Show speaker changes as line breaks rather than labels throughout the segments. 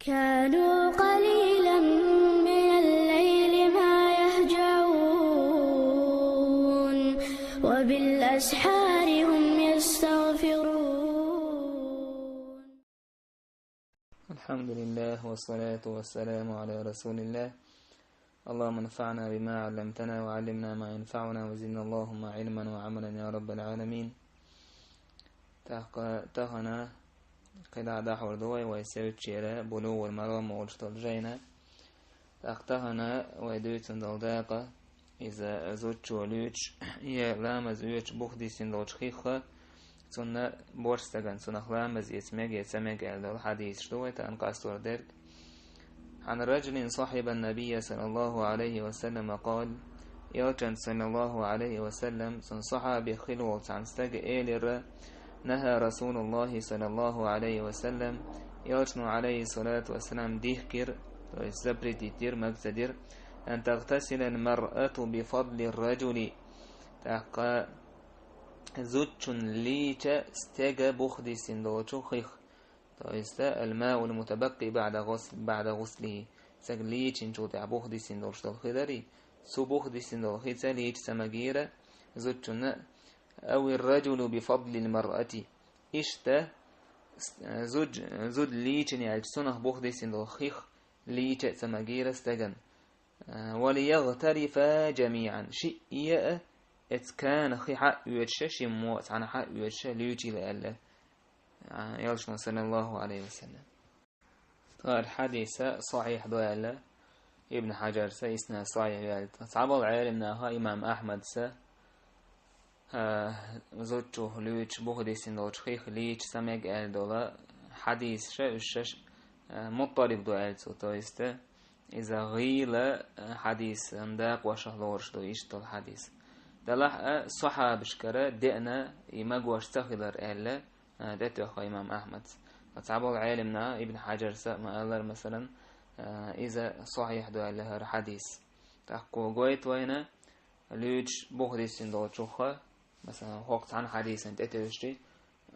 كانوا قليلا من الليل ما يهجعون وبالأسحار هم يستغفرون.
الحمد لله والصلاة والسلام على رسول الله. اللهم انفعنا بما علمتنا وعلمنا ما ينفعنا وزدنا اللهم علما وعملا يا رب العالمين. تهنا قد دحور دوي ويسوي شيرا بلو المرام والشطر جينا تهنا ويدوت دلداقة إذا زوج ولوش يلامز يوش بخدي سندوش خيخة سنة بورستغن سنة خلامز يسمج الحديث شدوي تنقصر ديرك عن رجل صاحب النبي صلى الله عليه وسلم قال يوجن صلى الله عليه وسلم سنصحى بخلوة عن استج إيلر نهى رسول الله صلى الله عليه وسلم يوجن عليه الصلاة والسلام ديهكر زبر ديتير مكزدير أن تغتسل المرأة بفضل الرجل تحقى زوجن ليش استجى بخدي سندوتشو خيخ الماء المتبقي بعد غسله سجليش نشوت عبوخدي سندوش الخضري سبوخدي سندوش ليش سمجيرة زوجنا أو الرجل بفضل المرأة إشتا زود ليش يعني سنه بوخدي سندوخيخ ليش سمجيرة استجن وليغترفا جميعا شيء اتكان خي حق يوتش موت عن حق يوتش ليجي لألا يلشنا صلى الله عليه وسلم. الحديث صحيح دوالة ابن حجر سيسنا صحيح دوالة صعب العالم ناها إمام أحمد زوجه ليج بوخدي سندوش خيخ ليج سميق آل دولا حديث شش مضطرب دوالة تويست إذا غيل حديث انداق وشهلورش دو إشتو الحديث دلح صحاب شكرا دئنا يمقوش تخدر آل داتو أخو إمام أحمد فتعبوا العالمنا ابن حجر ما قال مثلا إذا صحيح دو الله حديث تحكو قويت وينا ليج بوخدي سندو تشوخة مثلا وقت عن حديث انت اتوشتي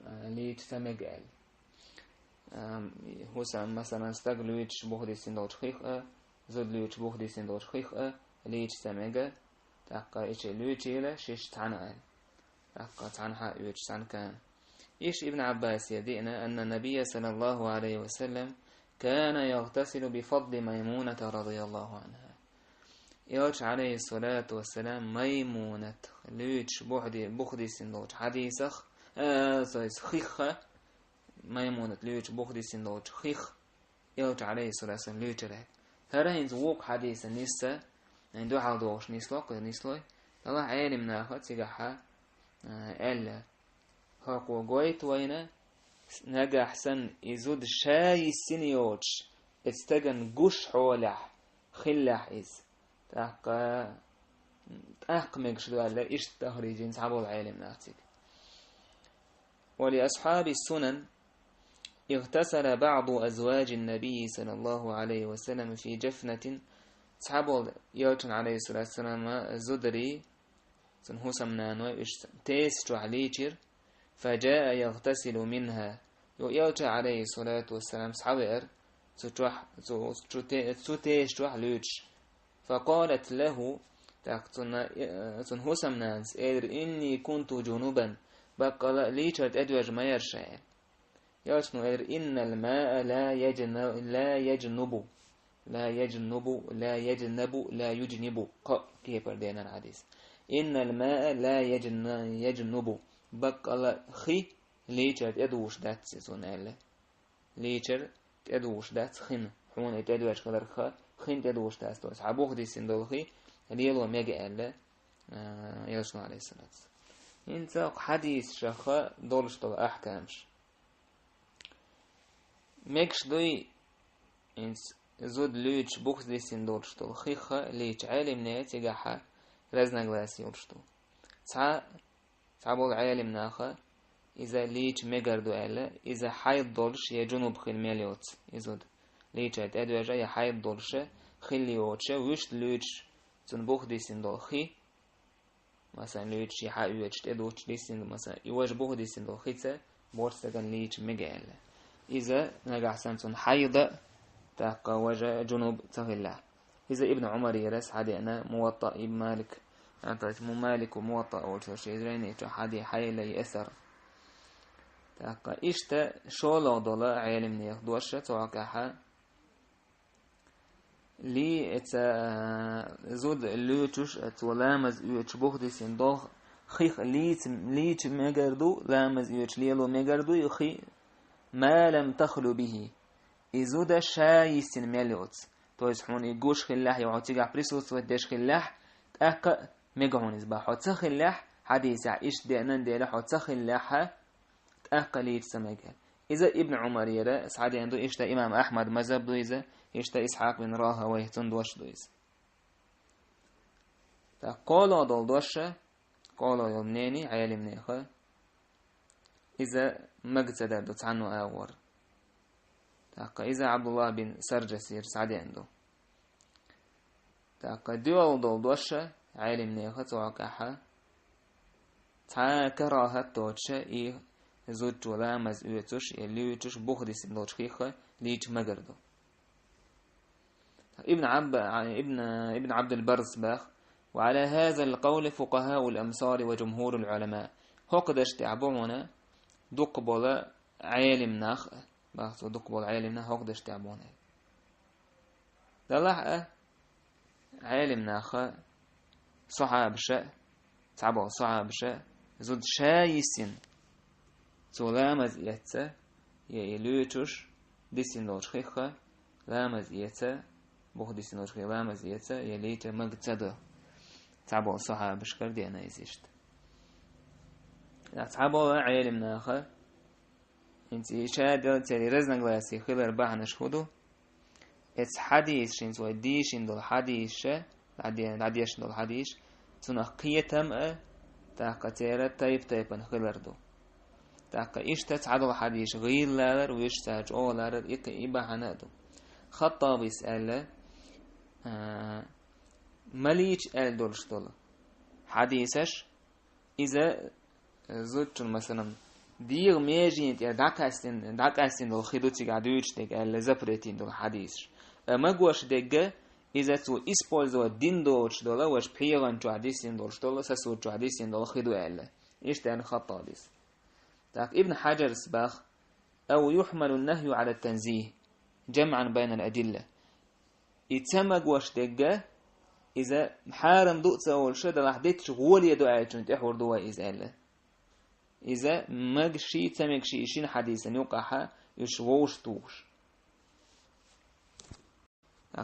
ليج سمج قال هو مثلا استغ ليج بوخدي سندو تشخيخة زود ليج بوخدي سندو تشخيخة ليج سمج تحقا إيش ليج إلى شيش تعن قال تحقا تعن حق ليج تعن كان إيش ابن عباس يدينا أن النبي صلى الله عليه وسلم كان يغتسل بفضل ميمونة رضي الله عنها. يوش عليه الصلاة والسلام ميمونة ليش بخدي سندوش حديثخ خيخة ميمونة ليش بخدي سندوش خيخ يوش عليه الصلاة والسلام ليش لك هرهن زوق حديث النساء عنده حدوش نسلوي الله عالم ناخد سيجحها ألا هاكو قويت وينا نجح سن يزود شاي السنيوتش استجن قش حولح خلح إز تحق مقشدوا على إيش تهريجين صحابوا العالم ناتك. ولأصحاب السنن اغتسل بعض أزواج النبي صلى الله عليه وسلم في جفنة صحابوا يوتن عليه الصلاة والسلام زدري سنهوسم نانوي تيستو عليكير فجاء يغتسل منها يوجه عليه الصلاة والسلام صحابير تشوح لوش فقالت له تنهسم نانس إني كنت جنوبا بقى ليشرت أدوج ما يرشع يوجه إن الماء لا يجنب كيف دينا الحديث إن الماء لا يجنب بقى خي ليشر ادوش دات سيزون اله ليشر ادوش دات خن حون ادوش قدر خن ادوش دات تو صحابو دي سندوخي ليلو ميغا اله يوسف عليه السلام انت حديث شخا دولش تو احكامش ميكش دوي انس زود ليش بوخ دي سندولش تو خيخه ليش عالم نيت يجحا رزنا غلاس يولش تو صحابو العالم ناخه إذا ليش مجردو ألا إذا حيض دولش يجنوب خل مليوت يزود ليش هتأدو جاي حيض دولش خليوتش وش ليش تنبوخ دي سندوخي مثلا ليش يحاول تأدوش دي سند مثلا يواجه بوخ دي سندوخي بورس كان ليش مجال إذا نجح سنتون حيض تاقا وجه جنوب تغلع. إذا ابن عمر يرس حدي أنا موطأ ابن مالك أنت مالك وموطأ أول شيء دريني حدي حي لي أثر تاقا إشتا شولا دولا علم نيخدوش توقعها لي زود لوتش اتولامز يوتش بوخدي سندوخ خيخ ليت مجردو لامز يوتش ليلو مجردو يخي ما لم تخلو به إزود شايسين مليوت تويس حون يجوش خلاح يعطيك بريسوس ودش خلاح تأك مجهون إزبا حط خلاح حديث عيش دينان ديلا حط خلاحها تأك ليت سمجل. إذا ابن عمر يرى سعدي عنده إشتا إمام أحمد مذهب دو إذا إشتا إسحاق بن راهويه تندوش دو إذا قال دول دوشة قال يومنيني عالم نيخة إذا مقتدر دو تعنو آور إذا عبد الله بن سرجسير سعدي عنده دول دول دوشة عالم نيخة توقعها كراهة توتشة إيه زوج ولا مزوجش اللي يوتش بخدي سندوش خيخة ليش مجردو. ابن عبد البرز باخ وعلى هذا القول فقهاء الأمصار وجمهور العلماء هقدش تعبونا دقبل عالم ناخ باخ دقبل عالم ناخ هقدش تعبونا دلح عالم ناخ صحاب شاء تعبوا صحاب شاء زود شايسين لامز يتا يلوتش ديسين لوش خيخة لامز يتا بوخ ديسين لوش خيخة لامز يتا يليت مقتدى تعبوا صحاب بشكر دي أنا يزيشت تعبوا عيالي مناخة انتي شادل تالي رزنق لاسي خلال باحنا شهودو اتس حديث شنت وديشن دول حديث عديش دول حديث تنقية تمأ تاقتيرة تايب خلال دو تاقا إشتت عدل حديث غير لارر ويشتاج أو لارر إبا هنادو خطاب يسأل مليش أل دولش دول حديثش إذا زوجت مثلا دير ميجين داكاستين دول خدوتي قادوش ديك أل زبرتين دول حديثش مقوش ديك إذا تو إسبولزو دين دولش دول وش بيغان جو حديثين دولش دول سسو جو حديثين دول خدو أل إشتان خطاب يس ابن حجر سباخ أو يحمل النهي على التنزيه جمعا بين الأدلة يتسمق واش دقة إذا حارم دوت أول شد راح ديت غول يدو عايشون تحور دوا إذا مقشي تمقشي إشين حديثا يوقعها يشغوش توش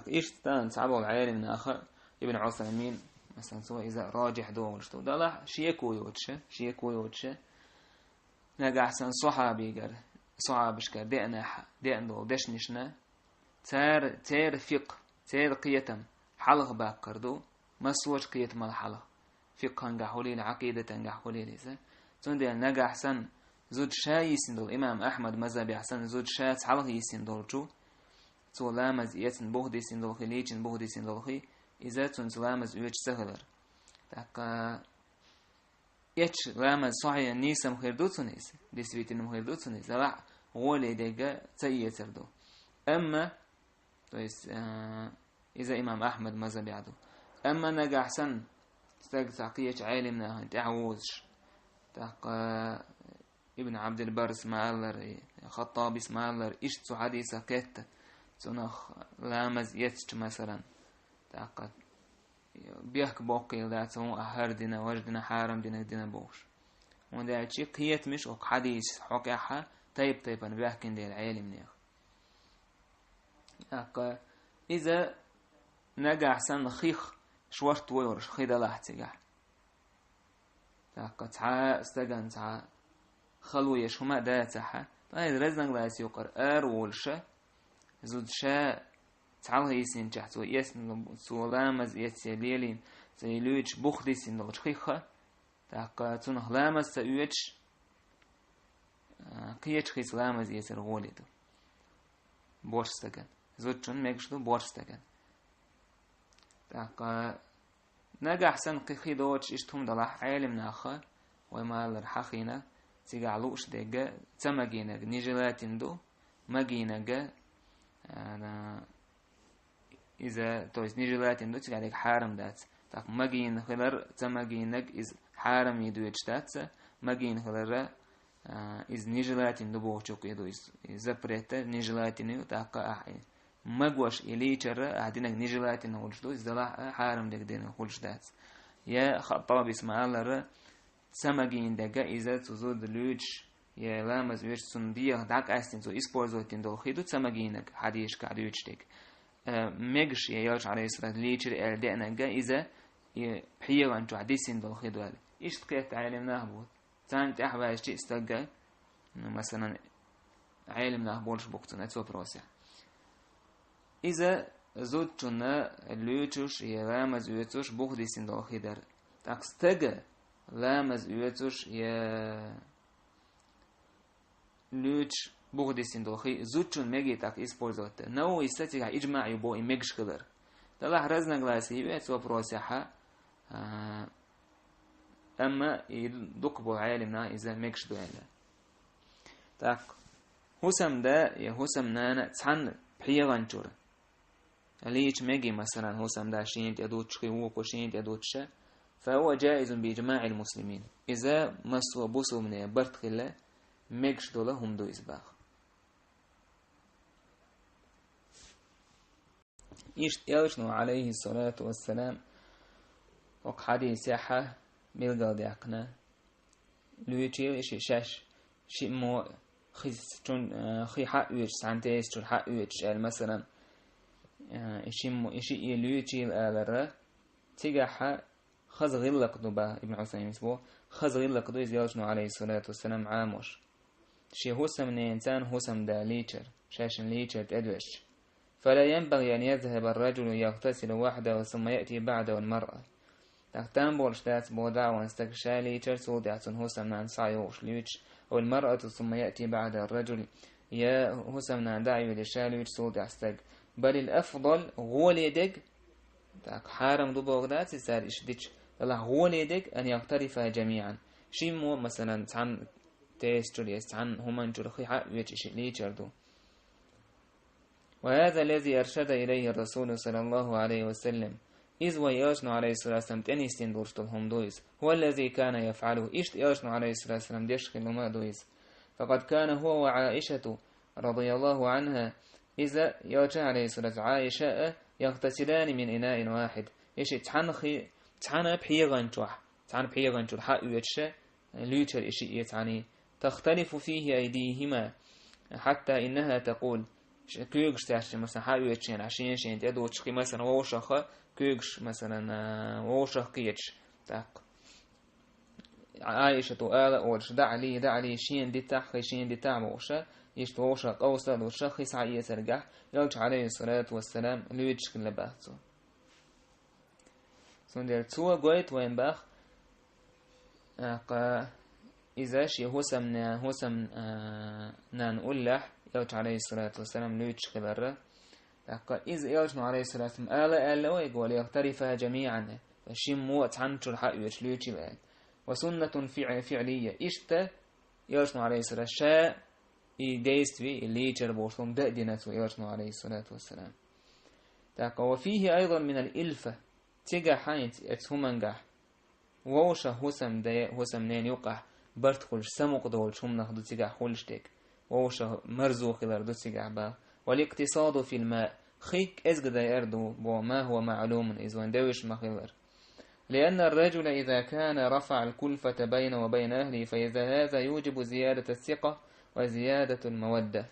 إيش تان صعبوا العالم من آخر ابن عثيمين مثلا سواء إذا راجح دوا ولشتو ده لا شيكو يوتش نجا أحسن صحابي جر صحابش كر دين دول دشنشنا تار فقه تار قيتم حلق باكردو مسوج قيت مال حلق فقه نجحولي العقيدة نجحولي لذا تندي نجا أحسن زود شاي سندول إمام أحمد مذهب أحسن زود شاي حلق يسندول جو تولامز يتن بودي سندول خليجن بودي سندول خي إذا تنتلامز يوش سهلر تاكا يتش لامز صحيح نيسم خيردوتو نيس ديسويتين مخيردوتو نيس لا غولي ديجا تيتردو أما تويس إذا إمام أحمد مذهب يعدو أما نجا أحسن تعقية عالمنا هنت عوزش تاقا ابن عبد البر اسماعيل خطاب اسماعيل إشتو حديثة كتة تنخ لامز يتش مثلا تاقا بيحك بوقي ذاته أهردنا وجدنا حارم دينا بوش وده شيء قيت مش أو حديث حكاها طيب أنا بيحكي دي العالم نيخ تاقا إذا نجا أحسن خيخ شورت ويورش خيدا لاحتجا تاقا تعا استجن تعا خلوية شو ما داتها طيب رزنق لاس يقر أرولشة زود شاء تعال هيسين جحت ويسن سولامز يتسليلين سيلوش بخدي سندوش خيخة تاقا تنخ لامز سيوش قيش خيس لامز يسر غوليدو بورش استجن زود شون ميكشدو بورش استجن تاقا نجا أحسن قيخي دوتش إشتهم دلاح عالم ناخا وما لرحخينا تيجعلوش ديجا تمجينك نيجلاتين دو مجينك إذا تويس نجلاتين دوتش عليك حارم دات تاق مجين خلر تمجينك إز حارم يدويش دات مجين خلر إز نجلاتين دبوشوك يدو إز زبرت نجلاتين تاق مجوش إلي شر أهدينك نجلاتين هولش دو إز دلا حارم دك دين هولش دات يا خطاب اسمع الله سمجين دقا إذا تزود لوش يا لامز ويش سندية داك أستين سو إسبورزوتين دو خيدو سمجينك حديش كعدوش دك مجش يالش عليه الصلاة ليشر أردنا جا إذا بحيران جو حديثين دو خيدو هذا إيش تقيت عالم نهبوط تانت أحبا إشتي استلقى مثلا عالم نهبولش بوقتن أتوا بروسيا إذا زودتنا اللوتش يا لامز ويتوش بوخديسين دو خيدر تاكستجا لامز ويتوش يا لوتش بوخديسين دو خي زودتون ميجي تاك إسبورزوت نو يستطيع إجماع يبو إميجش كدر تلاح رزنا غلاسي ويتوا بروسيا أما يدقبو عالمنا إذا ميجش دو علا تاك هسم دا يا هسم نانا تحن بحيغان جور ليش ميجي مثلا هسم دا شين تدوتش خيوك وشين تدوتش فهو جائز بإجماع المسلمين إذا مسوا بوسو من برد خلا ميجش دولا هم دو إزباغ يشنو عليه الصلاة والسلام وق حديث يحا ملقا ديقنا لويتشيل إشي شاش شي مو خي حق ويش سانتيس تون حق ويش مثلا إشي يلويتشيل آلرا تيجا خز غلق دوبا ابن عثيمين اسمه خز غلق دو يزيالشنو عليه الصلاة والسلام عاموش شي هسم إنسان هسم دا ليتشر شاشن ليتشر تدوش فلا ينبغي أن يذهب الرجل يغتسل وحده ثم يأتي بعده المرأة تختم بولشتات بودا وانستكشا ليتشر سودعتن هسم نان سايوش ليتش أو المرأة ثم يأتي بعد الرجل يا هسم نان داعي لشاليتش سودعستك بل الأفضل غوليدك تاك حارم دو بغداد سار إشديش الله غوليدك أن يغترفا جميعا شيمو مثلا تعن تيستر يستعن همان جرخي حق ويتش ليتشر دو وهذا الذي أرشد إليه الرسول صلى الله عليه وسلم إذ وياشنو عليه الصلاة والسلام تنستين دورشتلهم دويز هو الذي كان يفعله إشت ياشنو عليه الصلاة والسلام ديشخل ما دويز فقد كان هو وعائشة رضي الله عنها إذا ياشا عليه الصلاة عائشة يغتسلان من إناء واحد إشي تحن بحيغان جوح تحن بحيغان جوح حق ويتش ليتشر إشي يتعني تختلف فيه أيديهما حتى إنها تقول كيغش تاش مثلا حق ويتشين عشين شين تدو تشخي مثلا ووشخ كيغش مثلا ووشخ كيتش تاق عائشة آل أولش دع لي شين دي تحخي شين دي تعموشا يشتوشا قوصا دو شخص عيه سرقح يلش عليه الصلاة والسلام ليتشك لباهتو سندر تسوى قويت وين باخ إذا شي هسم نان أولح يلش عليه الصلاة والسلام ليتشك برا إذا يلش عليه الصلاة والسلام آلا ويقول يغترفها جميعا فشي موت عنشو الحق يشليتش بقى وسنة فعلية إشتا يلش عليه الصلاة والسلام إيديستوي اللي يجربوشهم دقدنت ويرشنو عليه الصلاة والسلام وفيه أيضا من الإلفة تيجا حاينت اتهمنجح ووشا هسم نين يقح برتخلش سمق دولش هم نخدو تيجا حولشتك ووشا مرزو خلال دو تيجا با والاقتصاد في الماء خيك ازقدا يردو وما هو معلوم إذ دوش مخلر لأن الرجل إذا كان رفع الكلفة بينه وبين أهله فإذا هذا يوجب زيادة الثقة وزيادة المودة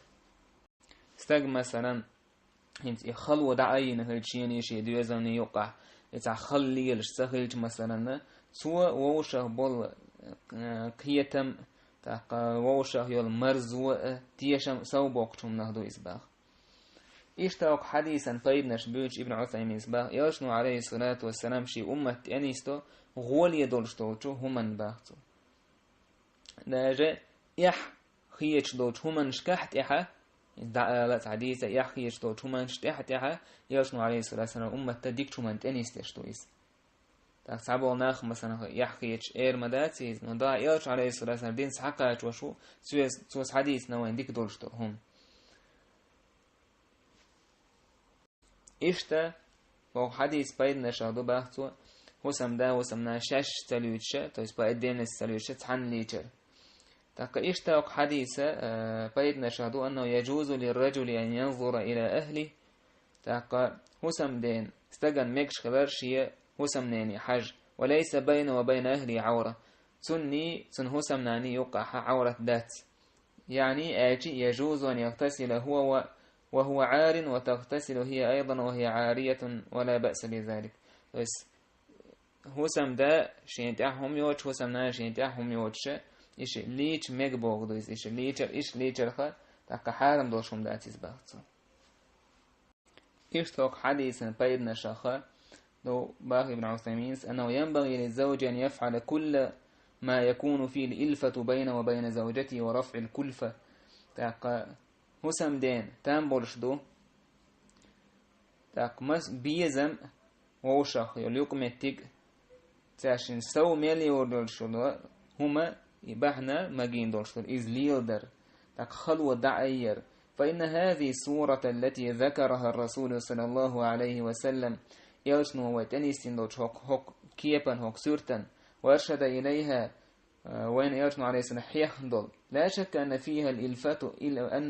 استج مثلا انت يخلو دعين هالشين يشي دوزني يقع يتخلي الشخلج مثلا سوى ووشه بول كيتم تاق ووشه يول مرزو تيشم سوبوقتم نهدو إسباغ إشتاق حديثا طيبناش بيوش ابن عثيمين إسباغ يشنو عليه الصلاة والسلام شي أمة أنيستو غول يدولشتوچو همن باغتو داجة يح خيش دوت همان شكحت إحا دعالت عديثة يحخيش دوت همان شكحت إحا يشنو عليه الصلاة والسلام أمة تديك همان تنستشتويس تحسبوا ناخ مثلا يحخيش إير مداتيز نضاع يش عليه الصلاة والسلام دين سحقات وشو سوس حديث نوين ديك دولشتو هم إشتا وهو حديث بايدنا شادو باختو هسم دا هسم نا شاش تلوتشا تويس بايدين السلوتشا تحن ليتر تاك إشتا حديث بايدنا شادو أنه يجوز للرجل أن ينظر إلى أهله تاك هسم دين استجن مكش خبر شيء هسم ناني حج وليس بين وبين أهلي عورة سني سن هسم ناني يقع عورة ذات يعني آجي يجوز أن يغتسل هو وهو عار وتغتسل هي أيضا وهي عارية ولا بأس بذلك بس هسم دا شينتاهم يوتش هسم نا شينتاهم يوتش إيش ليش مجبوغ دويس إيش ليشر خا تاك حارم دوشهم داتيز باختو إيش توق حديث بايدنا شاخا دو باقي ابن عثيمين أنه ينبغي للزوج أن يفعل كل ما يكون فيه الإلفة بينه وبين زوجته ورفع الكلفة تاق هسم دين تام بولشدو تاق مس بيزم ووشخ يليق متك تاشين سو مليور دولشدو هما يبحنا مجين دولشدو إز ليلدر تاق خلوة دعير فإن هذه الصورة التي ذكرها الرسول صلى الله عليه وسلم يلشنو وتنيستين دوش هوك كيبن هوك سورتن وأرشد إليها وين يلشنو عليه السلام حيخندل لا شك أن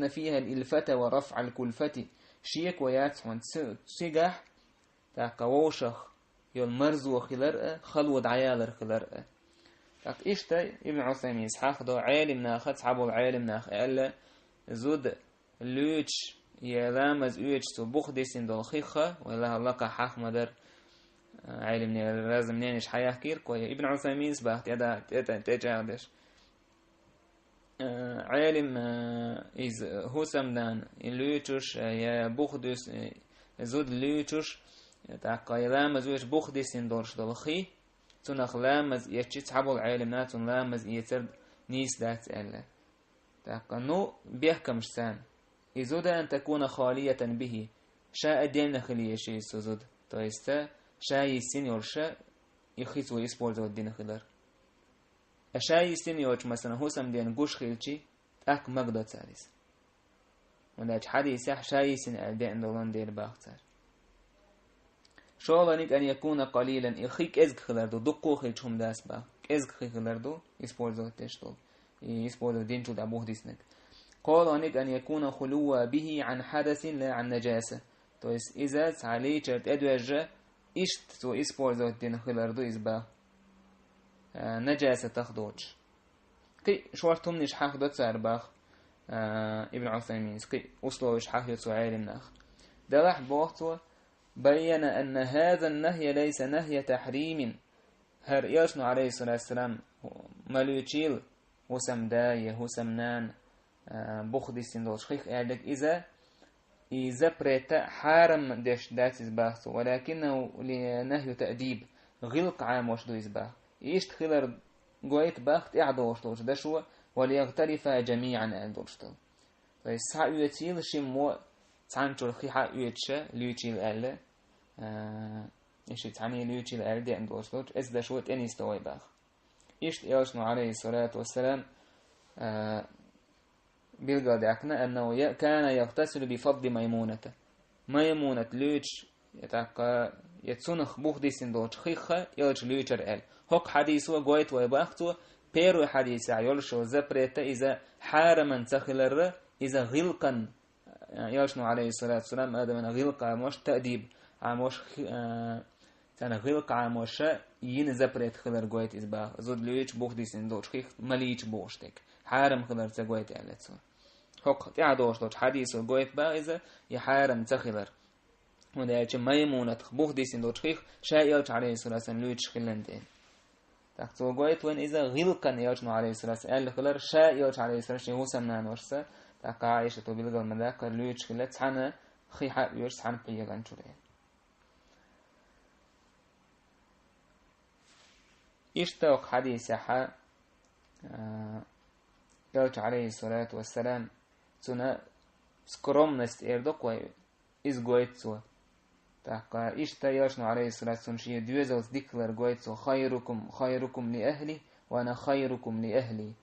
فيها الإلفة ورفع الكلفة شيك وياتسون سيجح تاك ووشخ يول مرزو خلرقة خلود عيالر خلرقة تاك إشتا ابن عثيمين سحاق دو عالم ناخد صحابو عالم ناخ ألا زود لوتش يلامز اوتش تو بوخديسين دول خيخة ولا لقى حق مدر عالم لازم نينش حياة كير كوي ابن عثيمين سباحت يدا تجاعدش عالم إز هسم دان لوتش يا بوخديس زود لوتش تاقا يلامز اوتش بوخديسين دولش دول خي تنخ لامز يتشي تحبو العالم ناتون لامز يتر نيس دات ألا تاقا نو بيحكمش سان إزود أن تكون خالية به شاء دين خليه شيء سوزود تويستا شاء يسين يرشا يخيط ويسبول زود دين خلر شاء يسين يرش مثلا هسم دين قوش خيلشي أك مقدر تاريس وناج حديث شاء يسين أدين دولان دير باختار شغلانك أن يكون قليلا يخيك إزق خلر دو دقو خيلشهم داس باخ إزق خلر دو يسبول زود تشتول يسبول زود دين شود أبوه ديسنك قال عنك أن يكون خلوة به عن حدث لا عن نجاسة تويس إذا عليه شرط أدوجة إشت تو إسبور ذات دين خلاردو إزبا نجاسة تخدوج كي شوارتم نش حق دوت سارباخ ابن عثيمين كي أصلوش حق يتسو عالم ناخ دلح بوقتو بيّن أن هذا النهي ليس نهي تحريم هر يشنو عليه الصلاة والسلام ملوشيل هسم داية هسم نان بخديسين دول شخيخ اعلق إذا بريت حارم ديش داتيز باختو ولكنه لنهي تأديب غلق عام وشدو إزباه إيش تخيلر قويت باخت إعدو وشدوش دشوة وليغترف جميعا أعدوشتو فإسحا يوتيل شمو تعنشو الخيحة يوتشا ليوتيل أعلى إيش تعني ليوتيل أعلى دي أعدوشتوش إز دشوة إني استوي باخ إيش تياشنو عليه الصلاة والسلام بيلقى دعكنا أنه كان يغتسل بفضل ميمونة لوتش يتعقى يتسونخ بوخ دي سندوش خيخة يلش لوتشر هوك حديثو قويت ويباختو بيرو حديث يلشو زبريتا إذا حارما تخلر إذا غلقا يلشنو عليه الصلاة والسلام هذا من غلق عموش تأديب عموش تانا غلق عموش ين زبريت خلر قويت إزباخ زود لوتش بوخ دي سندوش خيخ مليش بوشتك حارم خلر تقويت على هوك تعدوش دوش حديث وقويت با إذا يحارم تخلر وده يجي ميمونة بوخ دي سندوش خيخ شاء يلش عليه الصلاة والسلام لوتش خلندين تاكتو قويت وين إذا غلقا يلشنو عليه الصلاة والسلام خلر شاء يلش عليه الصلاة والسلام هو سمنان ورسا تاكا عايشة وبيلغا المذاكر لوتش خلت سحنا خيحة يوش سحنا بيغان شورين إشتاق حديث حا يلش عليه الصلاة والسلام تنا سكرومنست إردوك و إز قويت سوا تاقا إشتا يلشنو عليه الصلاة والسلام شيء دوزوز ديكلر قويت سوا خيركم لأهلي وأنا خيركم لأهلي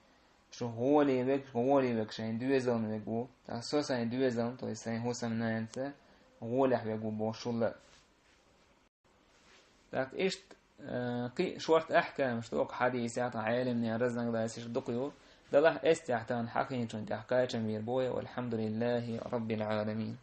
شو هو لي بك شين دوزون بيقو تاسوسا دوزون تو يسين هو سمنا ينسى غولح بيقول بوشول لك إيش قي شورت أحكام شتوق حديث يعطى عالم نيارزنك دا يسيش دقيو دله استيعتان حقين شون تحكاية مير بوي والحمد لله رب العالمين.